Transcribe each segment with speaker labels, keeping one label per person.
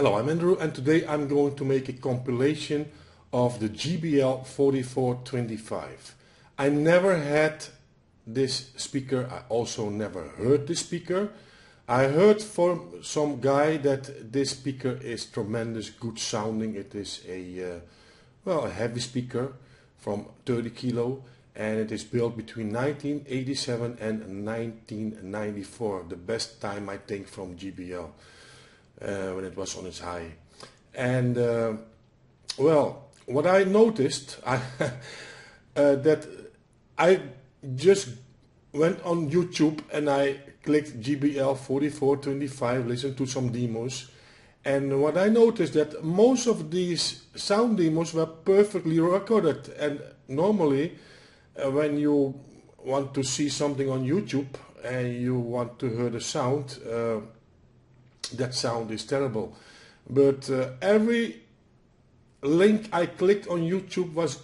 Speaker 1: Hello, I'm Andrew, and today I'm going to make a compilation of the JBL 4425. I never had this speaker. I also never heard this speaker. I heard from some guy that this speaker is tremendous good sounding. It is a heavy speaker from 30 kilo, and it is built between 1987 and 1994. The best time, I think, from JBL. When it was on its high. And what I noticed, that I just went on YouTube and I clicked JBL 4425, listened to some demos, and what I noticed that most of these sound demos were perfectly recorded. And normally when you want to see something on YouTube and you want to hear the sound, that sound is terrible. But every link I clicked on YouTube was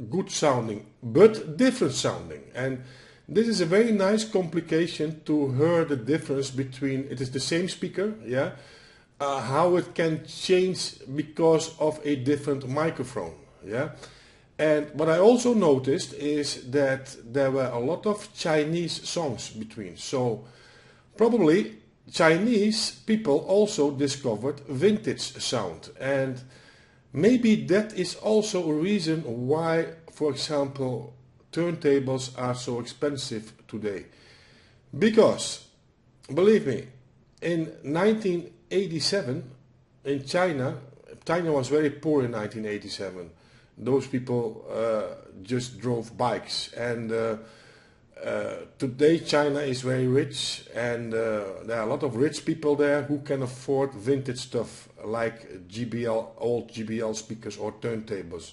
Speaker 1: good sounding, but different sounding. And this is a very nice complication to hear the difference between, it is the same speaker, yeah, how it can change because of a different microphone, yeah. And what I also noticed is that there were a lot of Chinese songs between, so probably Chinese people also discovered vintage sound, and maybe that is also a reason why, for example, turntables are so expensive today. Because, believe me, in 1987 in China was very poor in 1987. Those people just drove bikes, and today China is very rich, and there are a lot of rich people there who can afford vintage stuff like JBL, old JBL speakers or turntables.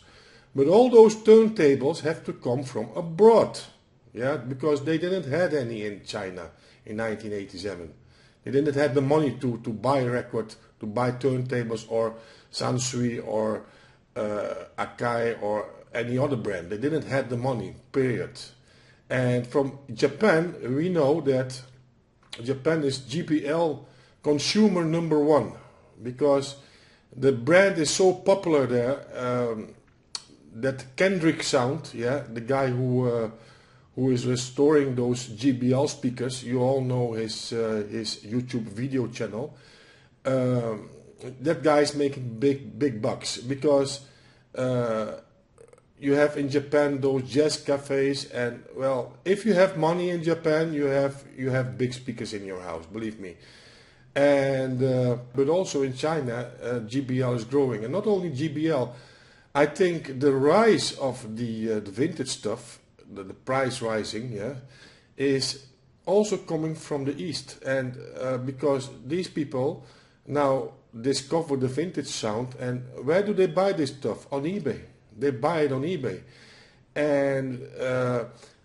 Speaker 1: But all those turntables have to come from abroad, yeah, because they didn't have any in China in 1987. They didn't have the money to buy a record, to buy turntables or Sansui or Akai or any other brand. They didn't have the money, period. And from Japan, we know that Japan is JBL consumer #1, because the brand is so popular there that Kendrick Sound, yeah, the guy who is restoring those JBL speakers, you all know his YouTube video channel. That guy is making big bucks, because you have in Japan those jazz cafes, and well, if you have money in Japan, you have big speakers in your house, believe me. And but also in China, JBL is growing, and not only JBL. I think the rise of the vintage stuff, the price rising, yeah, is also coming from the East, and because these people now discover the vintage sound, and where do they buy this stuff? On eBay. They buy it on eBay. And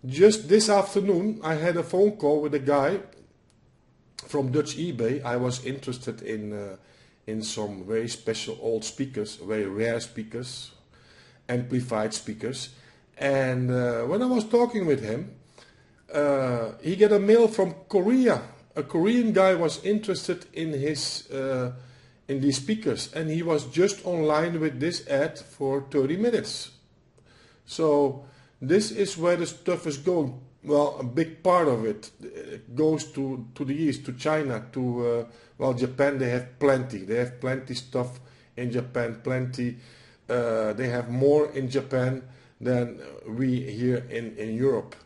Speaker 1: just this afternoon I had a phone call with a guy from Dutch eBay. I was interested in some very special old speakers, very rare speakers, amplified speakers. And when I was talking with him, he got a mail from Korea. A Korean guy was interested in his in these speakers, and he was just online with this ad for 30 minutes. So this is where the stuff is going. Well, a big part of it goes to the East, to China, to Japan. They have plenty stuff in Japan, plenty. They have more in Japan than we here in Europe.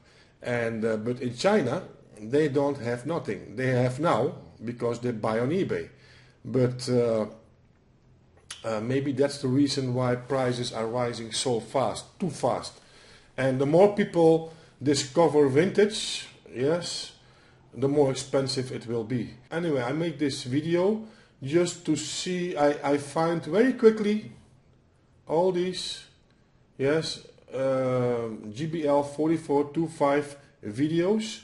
Speaker 1: And but in China they don't have nothing. They have now because they buy on eBay. But maybe that's the reason why prices are rising so fast, too fast. And the more people discover vintage, yes, the more expensive it will be. Anyway, I make this video just to see, I find very quickly all these, yes, JBL 4425 videos.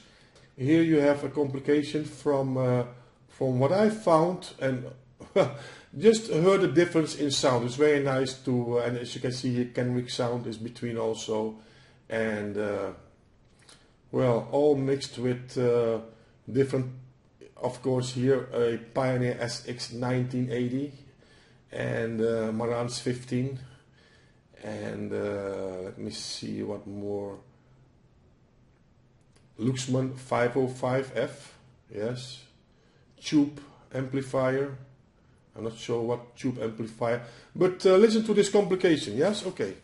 Speaker 1: Here you have a complication from what I found, and just heard the difference in sound. It's very nice to, and as you can see here, Kendrick Sound is between also, and well, all mixed with different, of course here a Pioneer SX 1980, and Marantz 15, and let me see what more. Luxman 505F, yes. Tube amplifier. I'm not sure what tube amplifier, but listen to this complication, yes? Okay.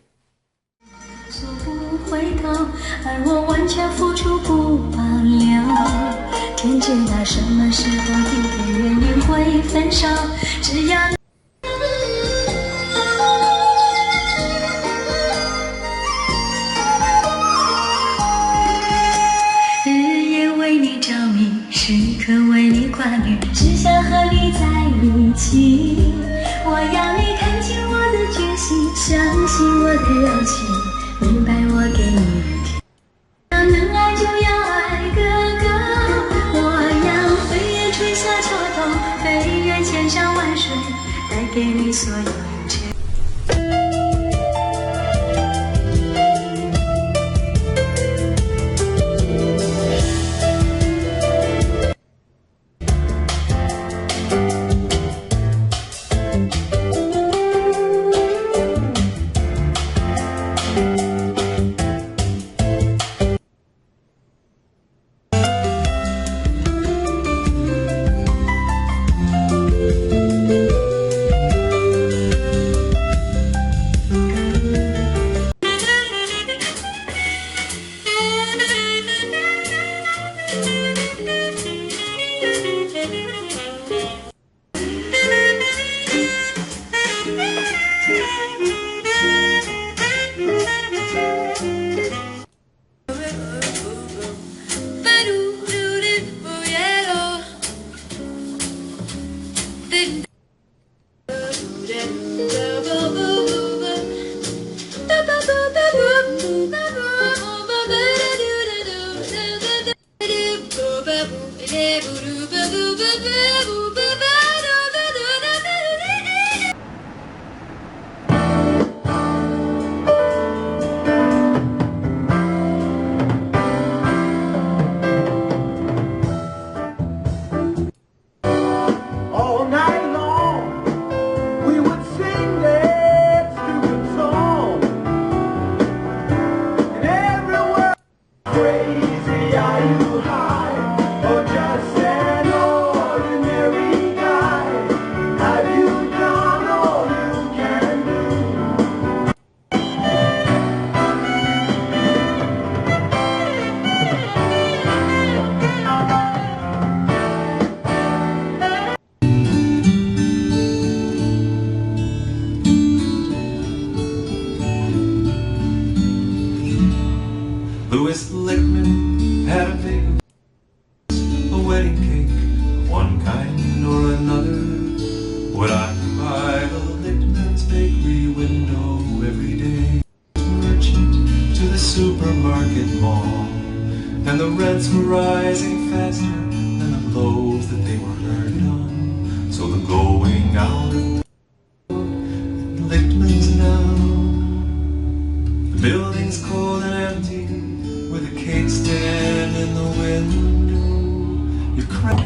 Speaker 2: 所不回头，而我完全付出不保留。天知道什么时候一个人也会分手，只要。日夜为你着迷，时刻为你挂虑，只想和你在一起。我要你看清我的决心，相信我的柔情。 明白我给你的甜，能爱就要爱个够。我要飞越春夏秋冬，飞越千山万水，带给你所有一切。
Speaker 3: Louis Lichtman had a big a wedding cake of one kind or another. Would I by the Lichtman's bakery window every day? Merchant to the supermarket mall, and the rents were rising faster than the loaves that they were earned on. So the going out of Lichtman's now. The building's cold and empty, with a cake stand in the window. You cry.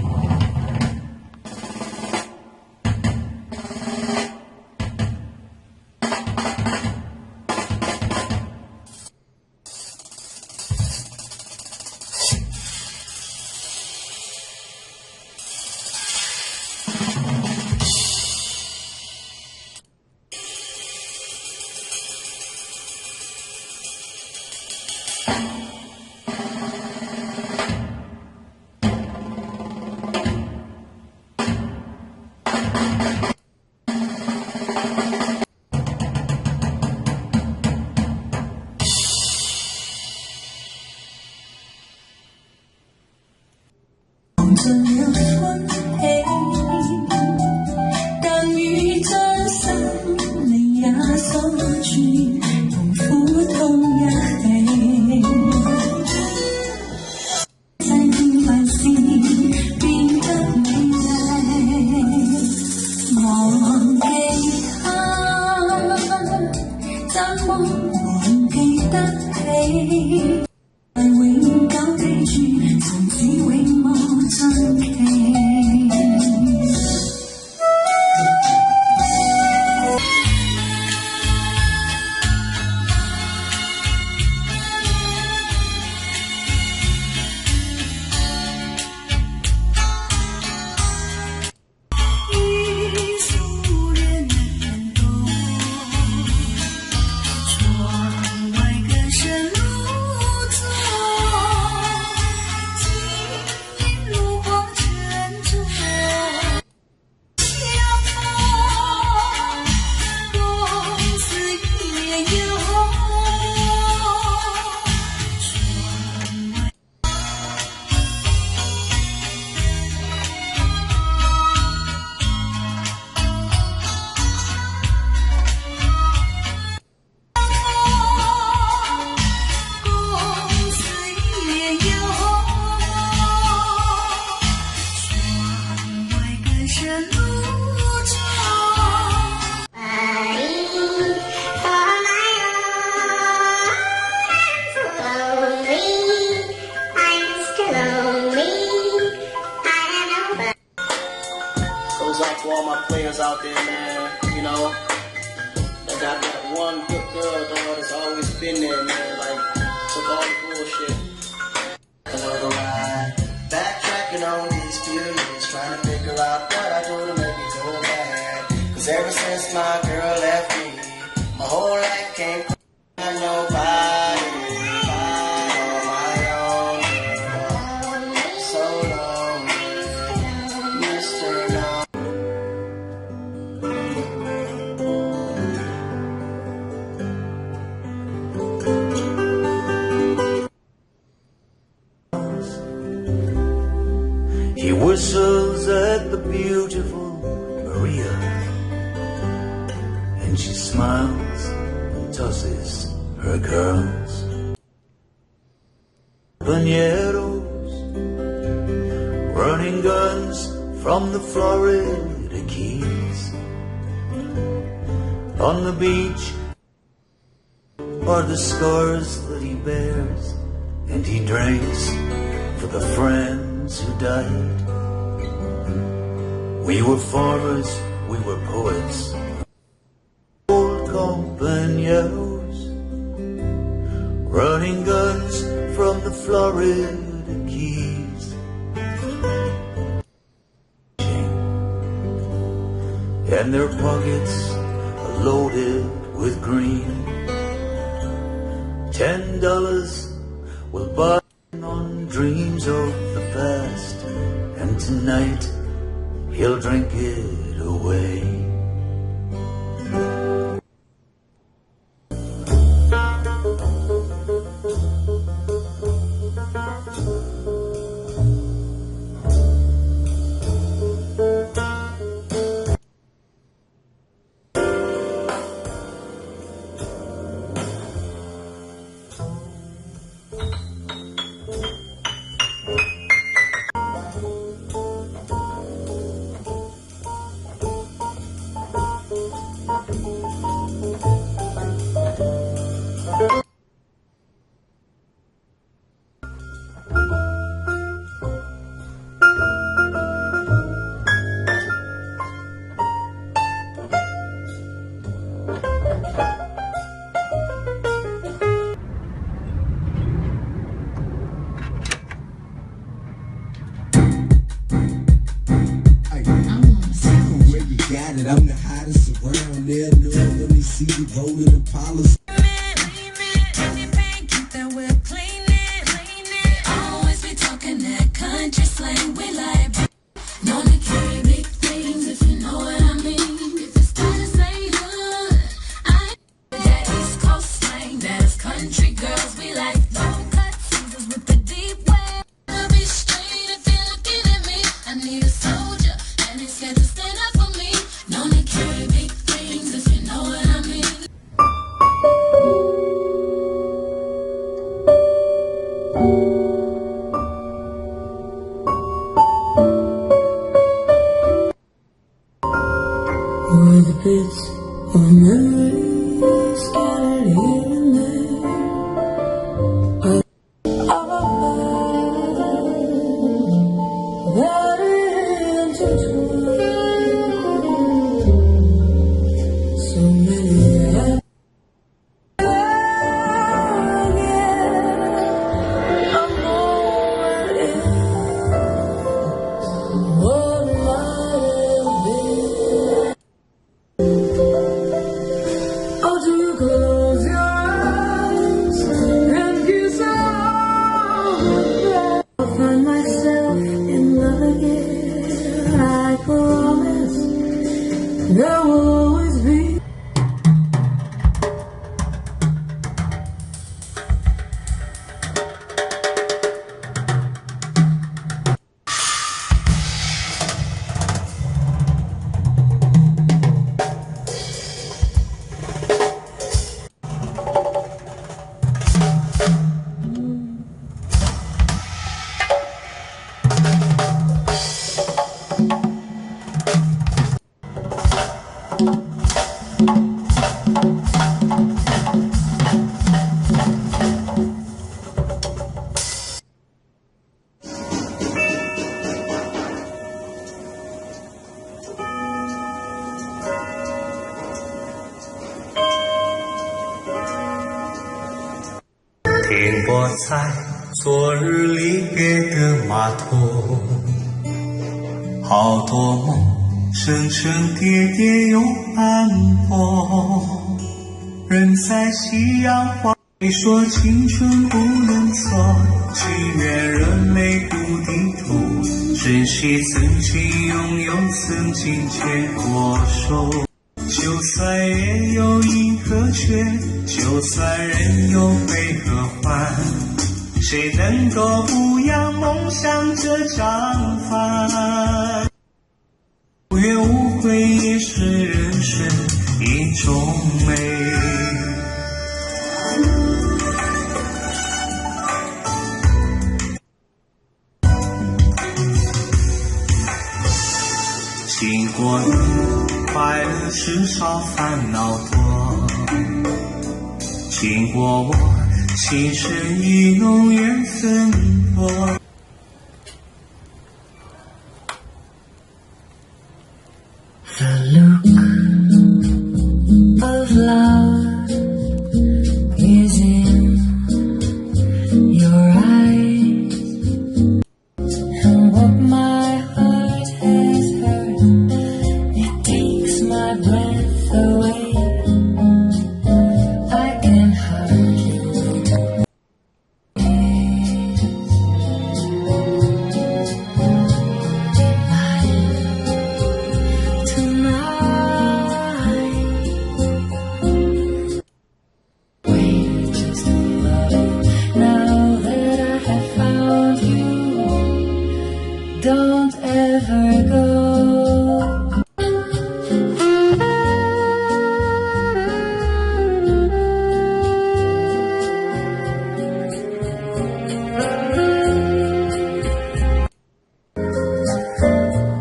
Speaker 4: for all my players out there, man. You know, I got that one good girl, dog, that's always been there, man. Like, took all the bullshit. Another ride, backtracking on these few years, trying to figure out what I do to make it go bad. Cause ever since my girl left me, my whole life came by nobody. On my own, so long, Mr. No.
Speaker 5: He whistles at the beautiful Maria, and she smiles and tosses her curls. Bañeros, running guns from the Florida Keys. On the beach are the scars that he bears, and he drinks for the friends who died. We were farmers, we were poets, old compañeros, running guns from the Florida Keys. And their pockets are loaded with green. $10 will buy on dreams of the past, and tonight he'll drink it away.
Speaker 6: I'm the hottest around there. No, let me see you rolling the policy.
Speaker 2: Keep that whip cleaning. Always be talking that country slang. We like known to carry big things, if you know what I mean. If it's time to say hood, I that East Coast slang. That is country girls. We like low cut teasers with the deep way. I'll be straight if you're looking at me. I need a soldier, and he's scared to stand up for me. Known to carry big things, if you know what I mean.
Speaker 7: Were the bits of memories scattered here and there? That intertwined. So many have I'm what it is. What might have been.
Speaker 5: 停泊在昨日离别的码头，好多梦层层叠叠又斑驳，人在夕阳花里说青春不能走，情愿热泪不低头，珍惜曾经拥有曾经牵过手。就算也有阴和缺，就算人有悲和欢，谁能够不让梦想这张帆？无怨无悔也是人生一种美。经过你，快乐至少烦恼多。经过我，情深意浓缘分多。
Speaker 7: The look of love is in your eyes, and what my heart has heard, it takes my breath away. I can hardly wait tonight. Wait just to love you now that I have found you. Don't ever go.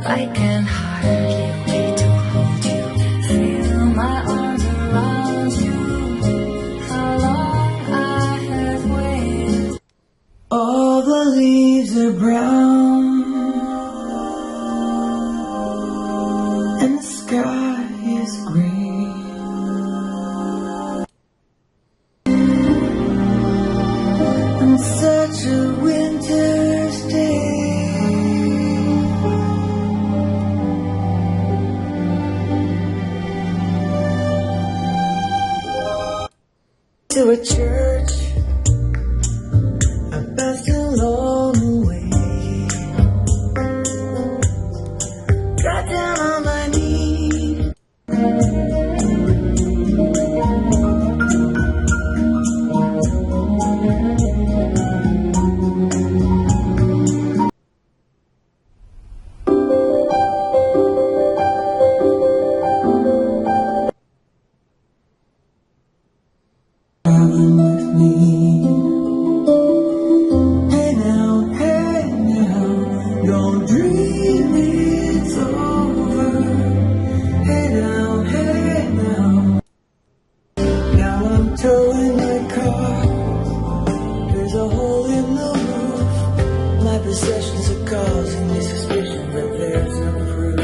Speaker 7: I can hardly wait to hold you, feel my arms around you. How long I have waited. All the leaves are brown, and the sky is green. On such a winter's day, to a church I passed along the way, got down on my knees. Traveling with me. Hey now, don't dream it's over. Hey now, now I'm towing my car. There's a hole in the roof. My possessions are causing me suspicion that there's no proof.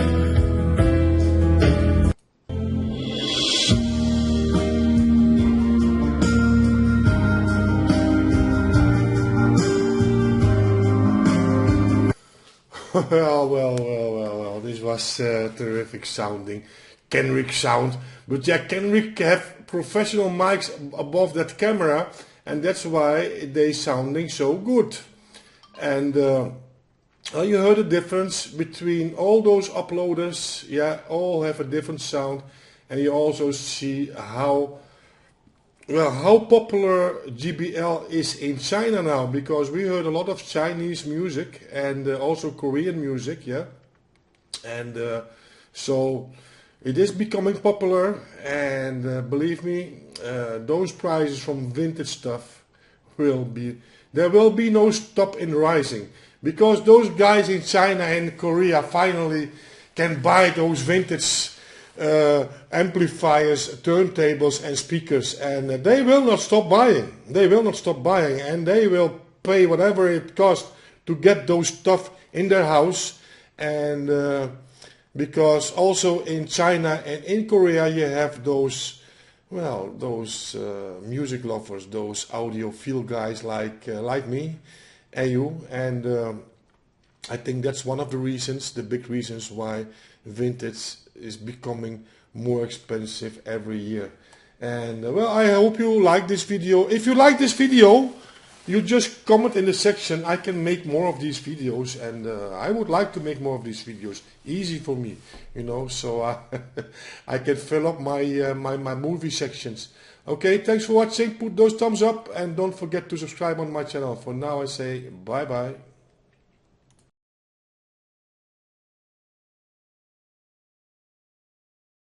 Speaker 1: Well, this was terrific sounding. Kenrick sound. But yeah, Kenrick have professional mics above that camera, and that's why they sounding so good. And you heard the difference between all those uploaders. Yeah, all have a different sound, and you also see how popular JBL is in China now, because we heard a lot of Chinese music and also Korean music, yeah, and so it is becoming popular. And believe me, those prices from vintage stuff there will be no stop in rising, because those guys in China and Korea finally can buy those vintage amplifiers, turntables and speakers, and they will not stop buying. They will not stop buying, and they will pay whatever it costs to get those stuff in their house. And because also in China and in Korea you have those well, those music lovers, those audiophile guys like me and you, and I think that's one of the reasons, the big reasons why vintage is becoming more expensive every year. And well, I hope you like this video. If you like this video, you just comment in the section. I can make more of these videos, and I would like to make more of these videos. Easy for me, you know, so I can fill up my my movie sections. Okay, thanks for watching. Put those thumbs up and don't forget to subscribe on my channel. For now, I say bye bye.